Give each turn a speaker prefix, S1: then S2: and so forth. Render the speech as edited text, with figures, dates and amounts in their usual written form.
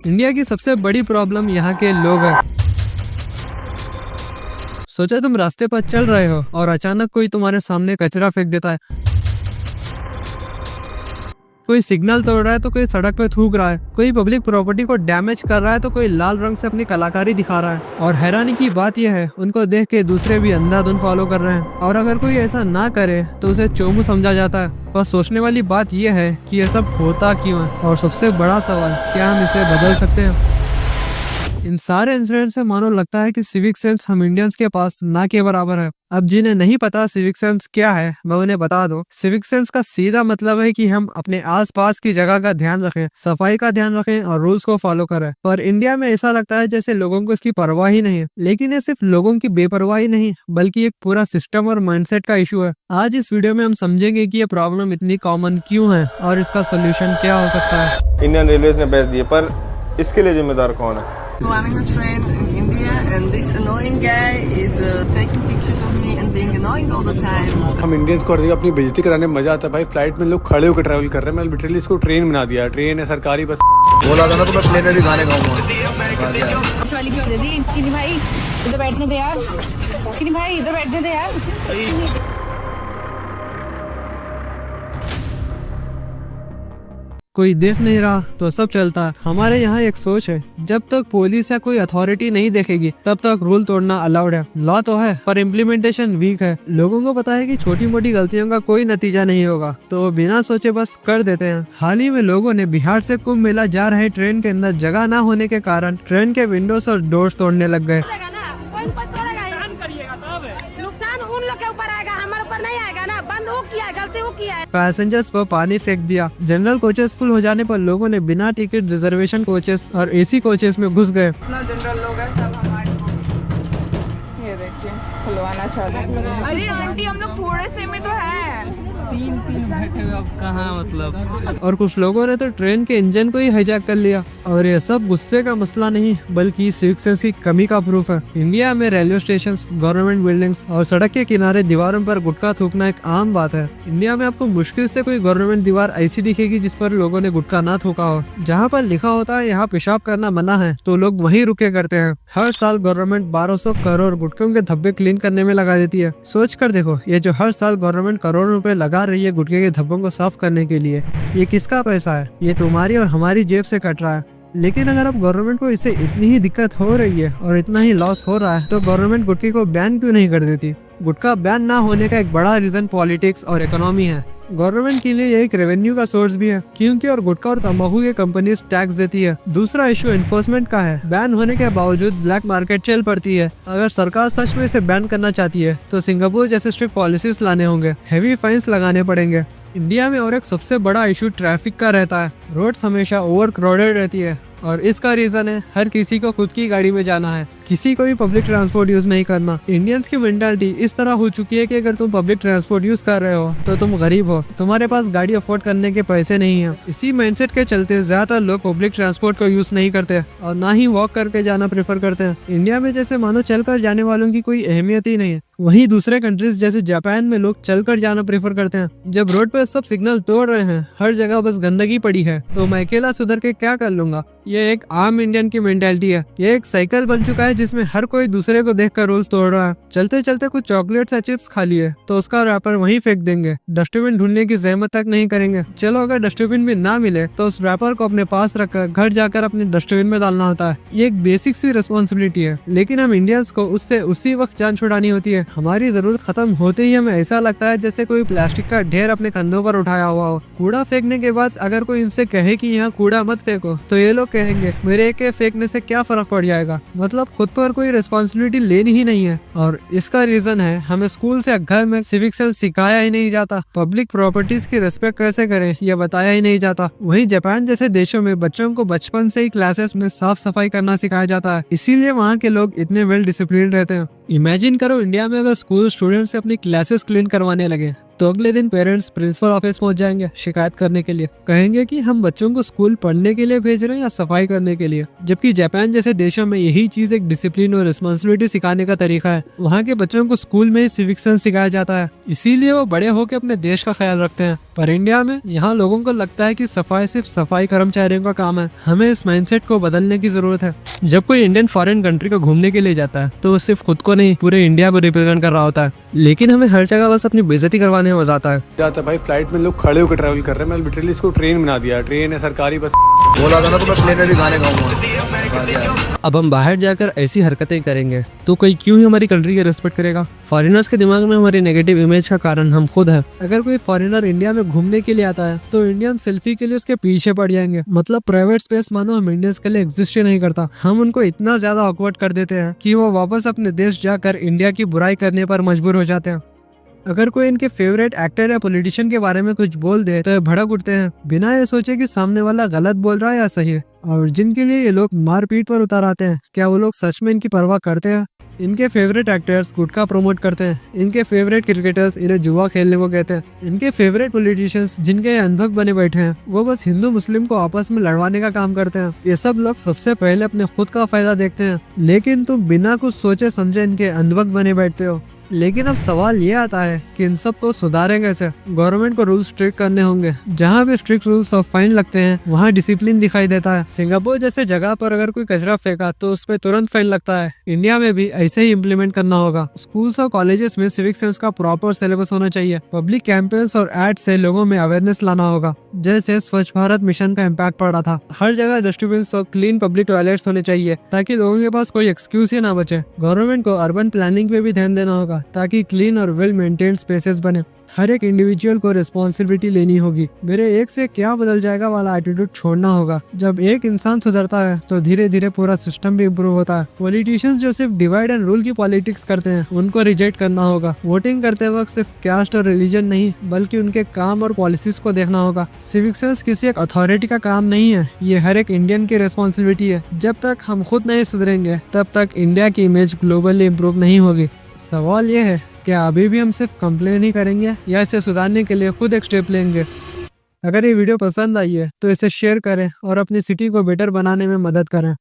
S1: India की सबसे बड़ी प्रॉब्लम यहाँ के लोग हैं। सोचा तुम रास्ते पर चल रहे हो और अचानक कोई तुम्हारे सामने कचरा फेंक देता है, कोई सिग्नल तोड़ रहा है तो कोई सड़क पे थूक रहा है, कोई पब्लिक प्रॉपर्टी को डैमेज कर रहा है तो कोई लाल रंग से अपनी कलाकारी दिखा रहा है। और हैरानी की बात यह है, उनको देख के दूसरे भी अंधाधुंध फॉलो कर रहे हैं। और अगर कोई ऐसा ना करे तो उसे चोमू समझा जाता है। बस सोचने वाली बात यह है कि यह सब होता क्यों है, और सबसे बड़ा सवाल, क्या हम इसे बदल सकते हैं? इन सारे इंसिडेंट से मानो लगता है कि सिविक सेंस हम इंडियंस के पास ना के बराबर है। अब जिन्हें नहीं पता सिविक सेंस क्या है, मैं उन्हें बता दूं। सिविक सेंस का सीधा मतलब है कि हम अपने आसपास की जगह का ध्यान रखें, सफाई का ध्यान रखें और रूल्स को फॉलो करें। पर इंडिया में ऐसा लगता है जैसे लोगों को इसकी परवाह ही नहीं है। लेकिन ये सिर्फ लोगों की बेपरवाही नहीं, बल्कि एक पूरा सिस्टम और माइंडसेट का इशू है। आज इस वीडियो में हम समझेंगे कि ये प्रॉब्लम इतनी कॉमन क्यों है और इसका सोल्यूशन क्या हो सकता है।
S2: इंडियन रेलवेज ने बेच दिए, पर इसके लिए जिम्मेदार कौन है?
S3: Planning a train in India, and this annoying guy is taking pictures of me and being annoying all the time.
S4: हम इंडियंस को हर जगह अपनी बेइज्जती कराने में मजा आता है भाई। फ्लाइट में लोग खड़े होकर ट्रैवल कर रहे हैं, मैं लिटरली इसको ट्रेन बना दिया। ट्रेन है सरकारी बस।
S5: बोला था ना तो मैं प्लेन में भी गाने गाऊंगा।
S6: वाली क्यों दे दी? चीनी भाई इधर बैठने दे यार। चीनी भाई इधर बैठने दे यार।
S1: कोई देख नहीं रहा तो सब चलता है। हमारे यहाँ एक सोच है, जब तक पुलिस या कोई अथॉरिटी नहीं देखेगी तब तक रूल तोड़ना अलाउड है। लॉ तो है पर इम्प्लीमेंटेशन वीक है। लोगों को पता है कि छोटी मोटी गलतियों का कोई नतीजा नहीं होगा, तो वो बिना सोचे बस कर देते हैं। हाल ही में लोगों ने बिहार से कुंभ मेला जा रहे ट्रेन के अंदर जगह न होने के कारण ट्रेन के विंडोज और डोर्स तोड़ने लग गए।
S6: उन लोग के ऊपर आएगा, हमारे ऊपर नहीं आएगा ना। बंद वो किया है, गलती वो किया है।
S1: पैसेंजर्स को पानी फेंक दिया। जनरल कोचेस फुल हो जाने पर लोगों ने बिना टिकट रिजर्वेशन कोचेस और एसी कोचेस में घुस गए।
S3: इतना जनरल लोग है सब हमारे को। ये देखिए खुलवाना चाहते हैं। अरे आंटी हम लोग थोड़े से में तो है। तीन बैठे हुए, अब कहाँ मतलब।
S1: और कुछ लोगों ने तो ट्रेन के इंजन को ही हाईजैक कर लिया। और ये सब गुस्से का मसला नहीं, बल्कि सिविक सेंस की कमी का प्रूफ है। इंडिया में रेलवे स्टेशन, गवर्नमेंट बिल्डिंग्स और सड़क के किनारे दीवारों पर गुटखा थूकना एक आम बात है। इंडिया में आपको मुश्किल से कोई गवर्नमेंट दीवार ऐसी दिखेगी जिस पर लोगों ने गुटखा ना थूका हो। जहाँ पर लिखा होता है यहाँ पेशाब करना मना है, तो लोग वहीं रुके करते हैं। हर साल गवर्नमेंट 1200 करोड़ गुटखों के धब्बे क्लीन करने में लगा देती है। सोच कर देखो, ये जो हर साल गवर्नमेंट करोड़ों रुपए लगा रही है गुटखे के धब्बों को साफ करने के लिए, ये किसका पैसा है? ये तुम्हारी और हमारी जेब से कट रहा है। लेकिन अगर अब गवर्नमेंट को इससे इतनी ही दिक्कत हो रही है और इतना ही लॉस हो रहा है, तो गवर्नमेंट गुटखे को बैन क्यों नहीं कर देती? गुटखा बैन ना होने का एक बड़ा रीजन पॉलिटिक्स और इकोनॉमी है। गवर्नमेंट के लिए ये एक रेवेन्यू का सोर्स भी है, क्योंकि और गुटखा और तंबाकू के कंपनीज टैक्स देती है। दूसरा इशू एनफोर्समेंट का है। बैन होने के बावजूद ब्लैक मार्केट चल पड़ती है। अगर सरकार सच में इसे बैन करना चाहती है तो सिंगापुर जैसे स्ट्रिक्ट पॉलिसीज लाने होंगे, हेवी फाइन्स लगाने पड़ेंगे। इंडिया में और एक सबसे बड़ा इशू ट्रैफिक का रहता है। रोड्स हमेशा ओवर क्राउडेड रहती है और इसका रीजन है हर किसी को खुद की गाड़ी में जाना है, किसी को भी पब्लिक ट्रांसपोर्ट यूज नहीं करना। इंडियंस की मेंटालिटी इस तरह हो चुकी है कि अगर तुम पब्लिक ट्रांसपोर्ट यूज कर रहे हो तो तुम गरीब हो, तुम्हारे पास गाड़ी अफोर्ड करने के पैसे नहीं है। इसी माइंडसेट के चलते ज्यादातर लोग पब्लिक ट्रांसपोर्ट को यूज नहीं करते और ना ही वॉक करके जाना प्रेफर करते हैं। इंडिया में जैसे मानो चलकर जाने वालों की कोई अहमियत ही नहीं है। वहीं दूसरे कंट्रीज जैसे जापान में लोग चलकर जाना प्रेफर करते हैं। जब रोड पर सब सिग्नल तोड़ रहे हैं, हर जगह बस गंदगी पड़ी है, तो मैं अकेला सुधर के क्या कर लूंगा? ये एक आम इंडियन की मेंटालिटी है। ये एक साइकिल बन चुका है जिसमें हर कोई दूसरे को देखकर रूल्स तोड़ रहा है। चलते चलते कुछ चॉकलेट्स या चिप्स खा लिए तो उसका रैपर वहीं फेंक देंगे, डस्टबिन ढूंढने की जहमत तक नहीं करेंगे। चलो अगर डस्टबिन भी ना मिले तो उस रैपर को अपने पास रखकर घर जाकर अपने डस्टबिन में डालना होता है। ये एक बेसिक सी रिस्पॉन्सिबिलिटी है, लेकिन हम इंडियंस को उससे उसी वक्त जान छुड़ानी होती है। हमारी जरूरत खत्म होते ही हमें ऐसा लगता है जैसे कोई प्लास्टिक का ढेर अपने कंधों पर उठाया हुआ हो। कूड़ा फेंकने के बाद अगर कोई इनसे कहे कि यहाँ कूड़ा मत फेंको, तो ये लोग कहेंगे मेरे के फेंकने से क्या फर्क पड़ जाएगा। मतलब खुद पर कोई रिस्पॉन्सिबिलिटी लेनी ही नहीं है। और इसका रीजन है हमें स्कूल से घर में सिविक सेंस सिखाया ही नहीं जाता। पब्लिक प्रॉपर्टीज की रिस्पेक्ट कैसे करें यह बताया ही नहीं जाता। वहीं जापान जैसे देशों में बच्चों को बचपन से ही क्लासेस में साफ सफाई करना सिखाया जाता है, इसीलिए वहाँ के लोग इतने वेल डिसिप्लिन रहते हैं। इमेजिन करो इंडिया में अगर स्कूल स्टूडेंट से अपनी क्लासेस क्लीन करवाने लगे तो अगले दिन पेरेंट्स प्रिंसिपल ऑफिस पहुंच जाएंगे शिकायत करने के लिए। कहेंगे कि हम बच्चों को स्कूल पढ़ने के लिए भेज रहे हैं या सफाई करने के लिए, जबकि जापान जैसे देशों में यही चीज एक डिसिप्लिन और रिस्पॉन्सिबिलिटी सिखाने का तरीका है। वहाँ के बच्चों को स्कूल में ही सिविक सेंस सिखाया जाता है, इसीलिए वो बड़े होकर अपने देश का ख्याल रखते हैं। पर इंडिया में यहाँ लोगों को लगता है कि सफाई सिर्फ सफाई कर्मचारियों का काम है। हमें इस माइंडसेट को बदलने की जरूरत है। जब कोई इंडियन फॉरेन कंट्री को घूमने के लिए जाता है तो वो सिर्फ खुद को नहीं पूरे इंडिया को रिप्रेजेंट कर रहा होता है, लेकिन हमें हर जगह बस अपनी बेइज्जती करवाने में मजा आता है।
S4: जाता है भाई, फ्लाइट में लोग खड़े होकर ट्रैवल कर रहे हैं। मैं लिटरली इसको ट्रेन बना दिया। ट्रेन है सरकारी बस।
S5: बोला था ना तो मैं प्लेन में भी गाने गाऊंगा।
S1: अब हम बाहर जाकर ऐसी हरकतें करेंगे तो कोई क्यों ही हमारी कंट्री की रिस्पेक्ट करेगा। फॉरेनर्स के दिमाग में हमारी नेगेटिव इमेज का कारण हम खुद हैं। अगर कोई फॉरेनर इंडिया में घूमने के लिए आता है तो इंडियन सेल्फी के लिए उसके पीछे पड़ जाएंगे। मतलब प्राइवेट स्पेस मानो हम इंडियंस के लिए एग्जिस्ट ही नहीं करता। हम उनको इतना ज्यादा ऑकवर्ड कर देते हैं कि वो वापस अपने देश जाकर इंडिया की बुराई करने पर मजबूर हो जाते हैं। अगर कोई इनके फेवरेट एक्टर या पॉलिटिशियन के बारे में कुछ बोल दे तो भड़क उठते हैं बिना ये सोचे कि सामने वाला गलत बोल रहा है या सही है। और जिनके लिए ये लोग मारपीट पर उतर आते हैं, क्या वो लोग सच में इनकी परवाह करते हैं? इनके फेवरेट एक्टर्स गुटखा प्रमोट करते हैं, इनके फेवरेट क्रिकेटर्स इन्हें जुआ खेलने को कहते हैं, इनके फेवरेट पॉलिटिशियंस जिनके अंधक बने बैठे हैं वो बस हिंदू मुस्लिम को आपस में लड़वाने का काम करते हैं। ये सब लोग सबसे पहले अपने खुद का फायदा देखते हैं, लेकिन तुम बिना कुछ सोचे समझे इनके अंधभक्त बने बैठते हो। लेकिन अब सवाल ये आता है कि इन सब को सुधारें कैसे। गवर्नमेंट को रूल्स स्ट्रिक्ट करने होंगे। जहाँ भी स्ट्रिक्ट रूल्स और फाइन लगते हैं वहाँ डिसिप्लिन दिखाई देता है। सिंगापुर जैसे जगह पर अगर कोई कचरा फेंका तो उस पर तुरंत फाइन लगता है। इंडिया में भी ऐसे ही इम्प्लीमेंट करना होगा। स्कूल्स और कॉलेजेस में सिविक सेंस का प्रॉपर सिलेबस होना चाहिए। पब्लिक कैंपेन्स और एड से लोगों में अवेयरनेस लाना होगा। जैसे स्वच्छ भारत मिशन का इम्पैक्ट पड़ा था। हर जगह डस्टबिन और क्लीन पब्लिक टॉयलेट्स होने चाहिए ताकि लोगों के पास कोई एक्सक्यूज ही ना बचे। गवर्नमेंट को अर्बन प्लानिंग पे भी ध्यान देना होगा ताकि क्लीन और वेल मेंटेन्ड स्पेसेस बने। हर एक इंडिविजुअल को रिस्पॉन्सिबिलिटी लेनी होगी। मेरे एक से क्या बदल जाएगा वाला एटीट्यूड छोड़ना होगा। जब एक इंसान सुधरता है तो धीरे धीरे पूरा सिस्टम भी इम्प्रूव होता है। पॉलिटिशियंस जो सिर्फ डिवाइड एंड रूल की पॉलिटिक्स करते हैं उनको रिजेक्ट करना होगा। वोटिंग करते वक्त सिर्फ कास्ट और रिलीजन नहीं बल्कि उनके काम और पॉलिसीज को देखना होगा। सिविक सेंस किसी एक अथॉरिटी का काम नहीं है, ये हर एक इंडियन की रिस्पॉन्सिबिलिटी है। जब तक हम खुद नहीं सुधरेंगे तब तक इंडिया की इमेज ग्लोबली इम्प्रूव नहीं होगी। सवाल ये है, क्या अभी भी हम सिर्फ कंप्लेन ही करेंगे या इसे सुधारने के लिए खुद एक स्टेप लेंगे? अगर ये वीडियो पसंद आई है तो इसे शेयर करें और अपनी सिटी को बेटर बनाने में मदद करें।